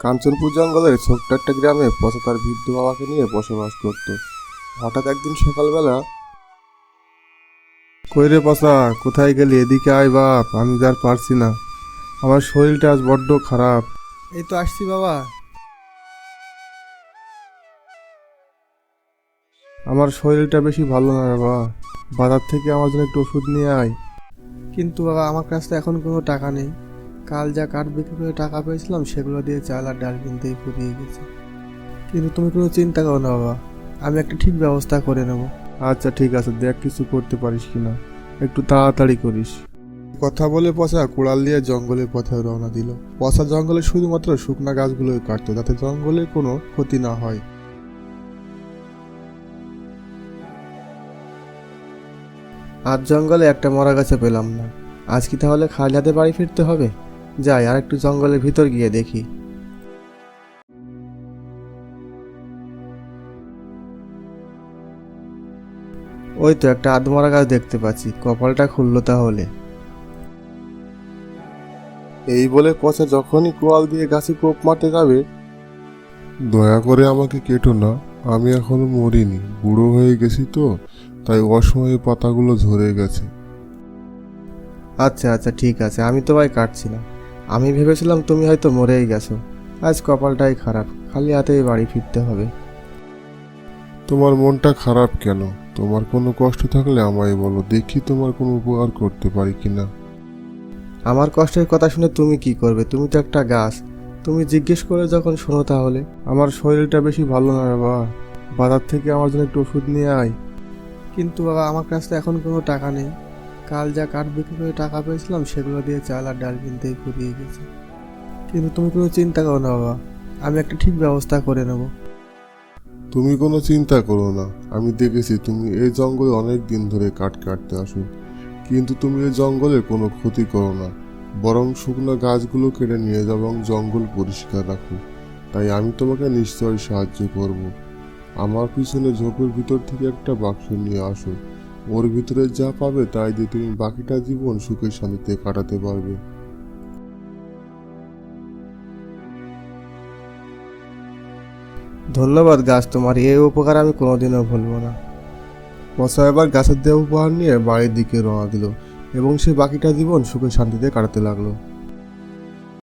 কাঞ্চনপুর জঙ্গলের ছোট্ট একটা গ্রামে পচা তার বৃদ্ধ বাবাকে নিয়ে বসবাস করত। হঠাৎ একদিন সকালবেলা, কই রে পচা, কোথায় গেলি? এদিকে আয় বাপ, আমি আর পারছি না, আমার শরীরটা আজ বড্ড খারাপ। এই তো আসছি বাবা। আমার শরীরটা বেশি ভালো না রে বাবা, বাজার থেকে আমার জন্য একটু ওষুধ নিয়ে আয়। কিন্তু বাবা আমার কাছে তো এখন কোনো টাকা নেই। কাল যা কাঠ বিক্রি করে টাকা পেয়েছিলাম সেগুলো দিয়ে চাল আর ডাল কিনতেই ফুরিয়ে গেছে। কিন্তু তুমি কোনো চিন্তা করো না বাবা, আমি একটা ঠিক ব্যবস্থা করে নেব। আচ্ছা ঠিক আছে, দেখ কিছু করতে পারিস কিনা, একটু তাড়াতাড়ি করিস। কথা বলে পচা কুড়াল দিয়ে জঙ্গলের পথে রওনা দিল। পচা জঙ্গলে শুধুমাত্র শুকনা গাছগুলোই কাটতো, যাতে জঙ্গলের কোনো ক্ষতি না হয়। আজ জঙ্গলে একটা মরা গাছে পেলাম না। আজ কি তাহলে খালি হাতে বাড়ি ফিরতে হবে? যাই আর একটু জঙ্গলের ভিতর গিয়ে দেখি। ওই তো একটা আধমরা গাছ দেখতে পাচ্ছি, কপালটা খুললো তাহলে। এই বলে পচা যখনই কোয়াল দিয়ে গাছে কোপ মারতে যাবে, দয়া করে আমাকে কেটো না, আমি এখনো মরিনি, বুড়ো হয়ে গেছি তো, তাই অসময়ে পাতাগুলো ঝরে গেছে। আচ্ছা আচ্ছা ঠিক আছে, আমি তো ভাই কাটছি না। আমি ভেবেছিলাম তুমি হয়তো মরেই গেছো। আজ কপালটাই খারাপ, খালি হাতেই বাড়ি ফিরতে হবে। তোমার মনটা খারাপ কেন? তোমার কোনো কষ্ট থাকলে আমায় বলো, দেখি তোমার কোনো উপকার করতে পারি কিনা। আমার কষ্টের কথা শুনে তুমি কি করবে? তুমি তো একটা গাছ। তুমি জিজ্ঞেস করে যখন শোনো তাহলে। আমার শরীরটা বেশি ভালো না রে বাবা, বাজার থেকে আমার জন্য একটু ওষুধ নিয়ে আয়। কিন্তু বাবা আমার কাছে তো এখন কোনো টাকা নেই। কাল যা কাঠ বিক্রি করে টাকা পেয়েছিলাম সেগুলো দিয়ে চাল আর ডাল কিনতেই ফুরিয়ে গেছে। কিন্তু তুমি কোনো চিন্তা করো না বাবা, আমি একটা ঠিক ব্যবস্থা করে নেব। তুমি কোনো চিন্তা করো না, আমি দেখেছি তুমি এই জঙ্গলে অনেক দিন ধরে কাঠ কাটতে আসো, কিন্তু তুমি এই জঙ্গলের কোনো ক্ষতি করো না, বরং শুকনো গাছগুলো কেটে নিয়ে যাও এবং জঙ্গল পরিষ্কার রাখো। তাই আমি তোমাকে নিশ্চয়ই সাহায্য করব। আমার পিছনে ঝোপের ভিতর থেকে একটা বাক্স নিয়ে আসো, ওর ভিতরে যা পাবে তাই দিয়ে তুমি বাকিটা জীবন সুখে শান্তিতে কাটাতে পারবে। ধন্যবাদ গাছ, তোমার এই উপকার আমি কোনোদিনও ভুলবো না। পচা এবার গাছের দেহ উপহার নিয়ে বাড়ির দিকে রওনা দিল এবং সে বাকিটা জীবন সুখে শান্তিতে কাটাতে লাগলো।